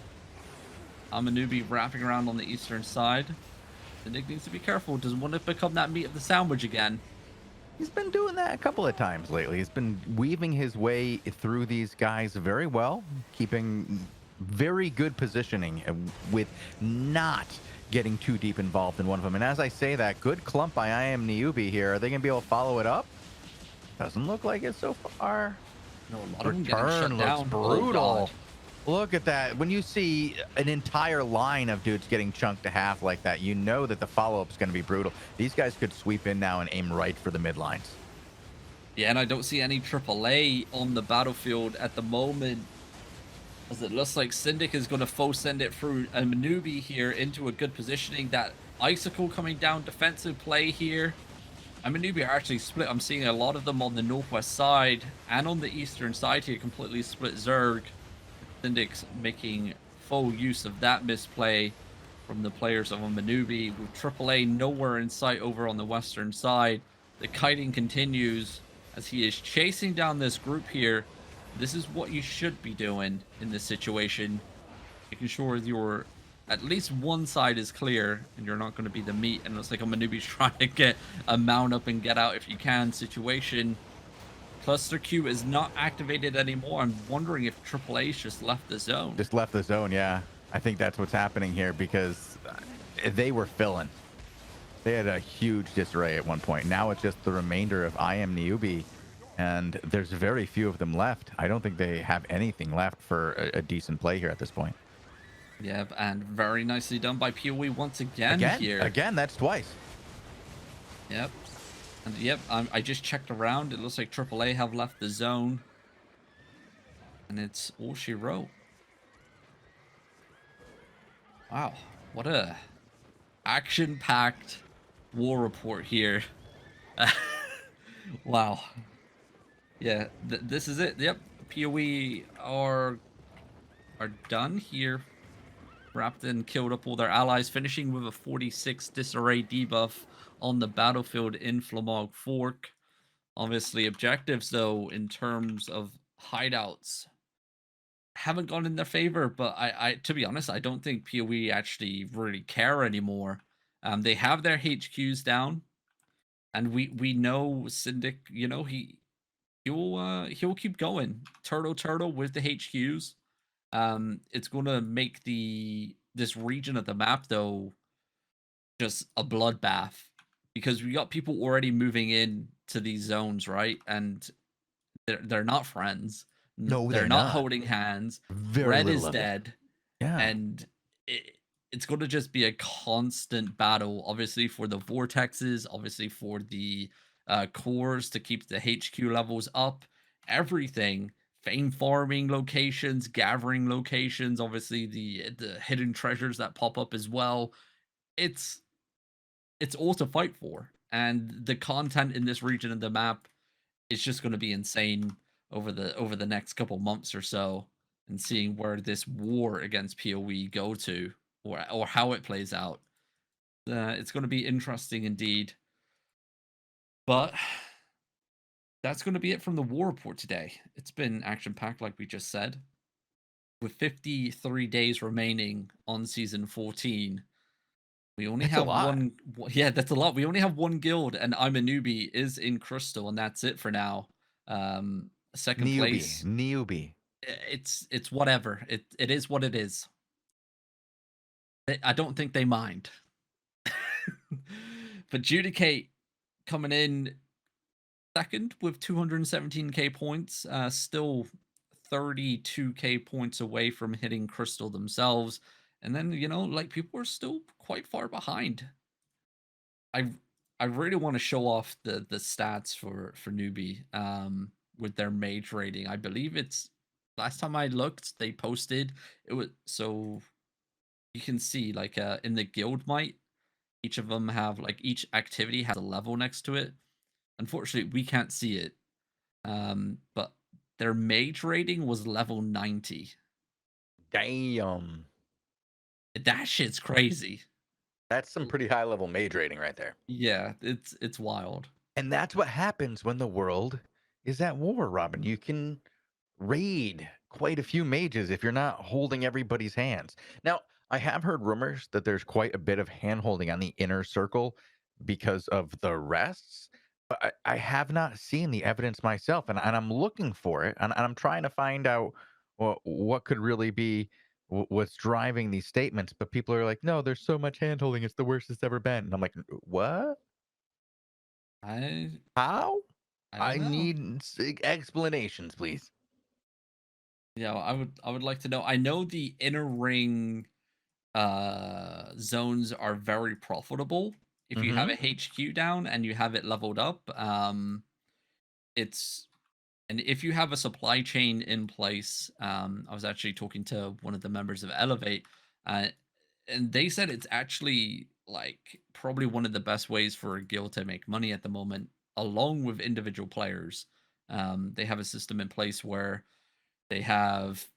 IAMNIUBI wrapping around on the eastern side. The Nick needs to be careful. Doesn't want to become that meat of the sandwich again. He's been doing that a couple of times lately. He's been weaving his way through these guys very well, keeping very good positioning with not getting too deep involved in one of them. And as I say that, good clump by IAMNIUBI here. Are they going to be able to follow it up? Doesn't look like it so far. No, a lot of them getting Return shut looks down. brutal. Look at that. When you see an entire line of dudes getting chunked to half like that, you know that the follow-up is going to be brutal. These guys could sweep in now and aim right for the mid lines. Yeah, and I don't see any AAA on the battlefield at the moment, as it looks like Syndic is going to faux send it through IAMNIUBI here into a good positioning. That Icicle coming down, defensive play here. IAMNIUBI are actually split. I'm seeing a lot of them on the northwest side and on the eastern side here, completely split Zerg. Syndic's making full use of that misplay from the players of IAMNIUBI, with AAA nowhere in sight over on the western side. The kiting continues as he is chasing down this group here. This is what you should be doing in this situation, making sure your at least one side is clear and you're not going to be the meat. And it looks like IAMNIUBI's trying to get a mount up and get out if you can situation. Cluster Q is not activated anymore. I'm wondering if AAA's just left the zone. Just left the zone, yeah. I think that's what's happening here because they were filling. They had a huge disarray at one point. Now it's just the remainder of IAMNIUBI, and there's very few of them left. I don't think they have anything left for a decent play here at this point. Yep, and very nicely done by POE once again here. Again, that's twice. Yep. And yep, I just checked around. It looks like AAA have left the zone. And it's all she wrote. Wow, what a action-packed war report here. Wow. Yeah, this is it. Yep, POE are done here. Wrapped and killed up all their allies, finishing with a 46 disarray debuff on the battlefield in Flamog Fork. Obviously, objectives, though, in terms of hideouts, haven't gone in their favor. But I to be honest, I don't think POE actually really care anymore. They have their HQs down, and we know Syndic, you know, he'll keep going. Turtle with the HQs. It's gonna make this region of the map, though, just a bloodbath, because we got people already moving in to these zones, right? And they're not friends. No, they're not holding hands. Red is dead. Yeah. And it's going to just be a constant battle, obviously, for the vortexes, obviously for the cores to keep the HQ levels up, everything. Fame farming locations, gathering locations, obviously the hidden treasures that pop up as well. It's all to fight for, and the content in this region of the map is just going to be insane over the next couple months or so, and seeing where this war against POE go to, or how it plays out. It's going to be interesting indeed. But that's going to be it from the war report today. It's been action-packed, like we just said. With 53 days remaining on Season 14, we only have one... Yeah, that's a lot. We only have one guild, and IAMNIUBI is in Crystal, and that's it for now. Second place. Newbie. It's whatever. It is what it is. I don't think they mind. But Judicate coming in second with 217k points, still 32k points away from hitting Crystal themselves. And then, you know, like, people are still quite far behind. I really want to show off the stats for Newbie with their mage rating. I believe it's, last time I looked, they posted it was, so you can see, like, in the guild might, each of them have, like, each activity has a level next to it. Unfortunately, we can't see it. But their mage rating was level 90. Damn. That shit's crazy. That's some pretty high level mage rating right there. Yeah, it's wild. And that's what happens when the world is at war, Robin. You can raid quite a few mages if you're not holding everybody's hands. Now, I have heard rumors that there's quite a bit of hand holding on the inner circle because of the rests, but I have not seen the evidence myself, and I'm looking for it, and I'm trying to find out what could really be what's driving these statements. But people are like, no, there's so much hand holding, it's the worst it's ever been. And I'm like, what? How? I need explanations, please. Yeah, I would like to know. I know the inner ring zones are very profitable if you have a HQ down and you have it leveled up. And if you have a supply chain in place, I was actually talking to one of the members of Elevate, and they said it's actually like probably one of the best ways for a guild to make money at the moment, along with individual players. They have a system in place where they have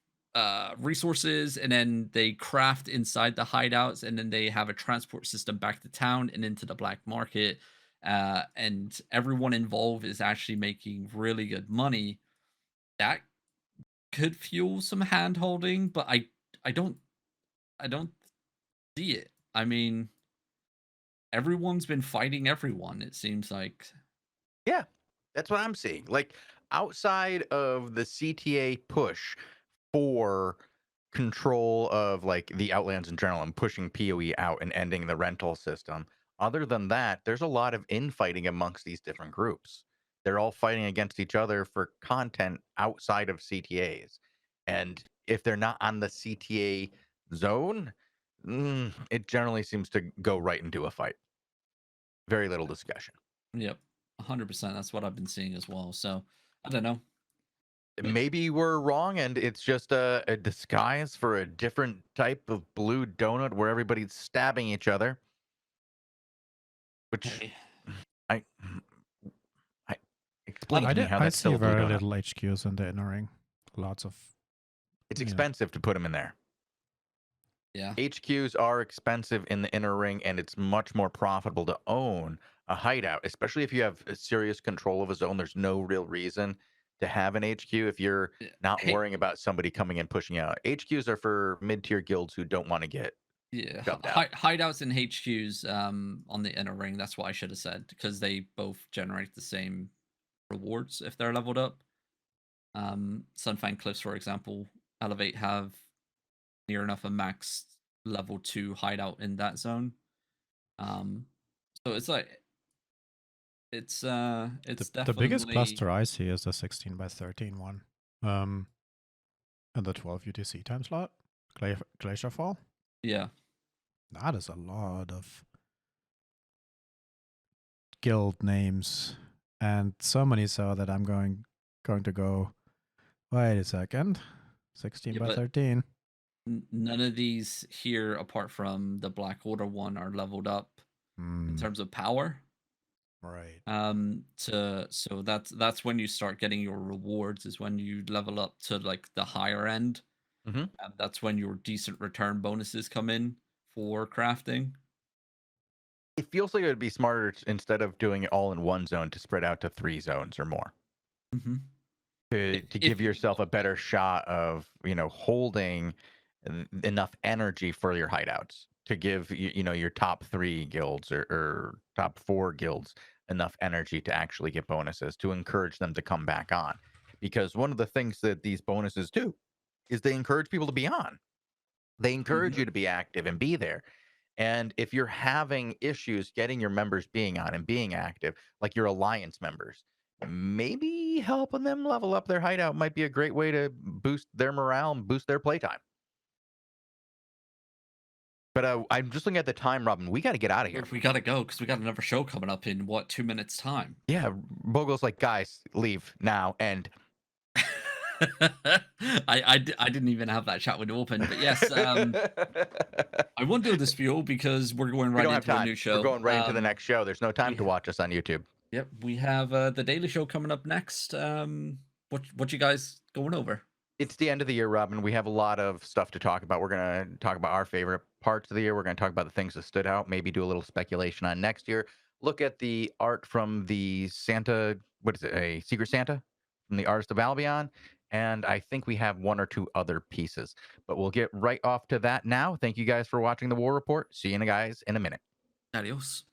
resources, and then they craft inside the hideouts, and then they have a transport system back to town and into the black market. And everyone involved is actually making really good money. That could fuel some hand holding, but I don't I don't see it. I mean, everyone's been fighting everyone, it seems like. Yeah, that's what I'm seeing. Like outside of the CTA push for control of like the Outlands in general and pushing POE out and ending the rental system, other than that, there's a lot of infighting amongst these different groups. They're all fighting against each other for content outside of CTAs. And if they're not on the CTA zone, it generally seems to go right into a fight. Very little discussion. Yep, 100%. That's what I've been seeing as well. So I don't know. Maybe we're wrong and it's just a disguise for a different type of blue donut where everybody's stabbing each other. Which Hey, I explain to me how I that's still see a blue very donut. little HQs in the inner ring. Lots of. It's Yeah. expensive to put them in there. yeah. HQs are expensive in the inner ring, and it's much more profitable to own a hideout, especially if you have a serious control of a zone. There's no real reason to have an HQ if you're Yeah. not Hey, worrying about somebody coming in pushing out. HQs are for mid-tier guilds who don't want to get yeah, shoved out. hideouts and HQs on the inner ring. That's what I should have said, because they both generate the same rewards if they're leveled up. Sunfang Cliffs, for example, Elevate have near enough a max level 2 hideout in that zone. So it's like it's The biggest definitely cluster I see is the 16 by 13 one. And the 12 UTC time slot. Glacier Fall. yeah. That is a lot of guild names. And so many so that I'm going to go, wait a second. 16 Yeah, by but 13. none of these here, apart from the Black Order one, are leveled up in terms of power. Right. So that's when you start getting your rewards, is when you level up to like the higher end. Mhm. And that's when your decent return bonuses come in for crafting. It feels like it would be smarter instead of doing it all in one zone to spread out to 3 zones or more. Mm-hmm. To give yourself a better shot of holding enough energy for your hideouts to give your top 3 guilds or top 4 guilds enough energy to actually get bonuses to encourage them to come back on, because one of the things that these bonuses do is they encourage people to be on. They encourage you to be active and be there. And if you're having issues getting your members being on and being active, like your alliance members, maybe helping them level up their hideout might be a great way to boost their morale and boost their playtime. But I'm just looking at the time, Robin. We got to get out of here. We gotta go because we got another show coming up in 2 minutes time. Yeah, Bogul's like, guys, leave now. And I didn't even have that chat window open, but yes, I won't do this fuel because we're going we right don't have into a time. new show. We're going right into the next show. There's no time to watch us on YouTube. Yep, we have the Daily Show coming up next. What you guys going over? It's the end of the year, Robin. We have a lot of stuff to talk about. We're going to talk about our favorite parts of the year. We're going to talk about the things that stood out, maybe do a little speculation on next year. Look at the art from the Santa, what is it, a Secret Santa from the Artist of Albion. And I think we have 1 or 2 other pieces. But we'll get right off to that now. Thank you guys for watching the War Report. See you guys in a minute. Adios.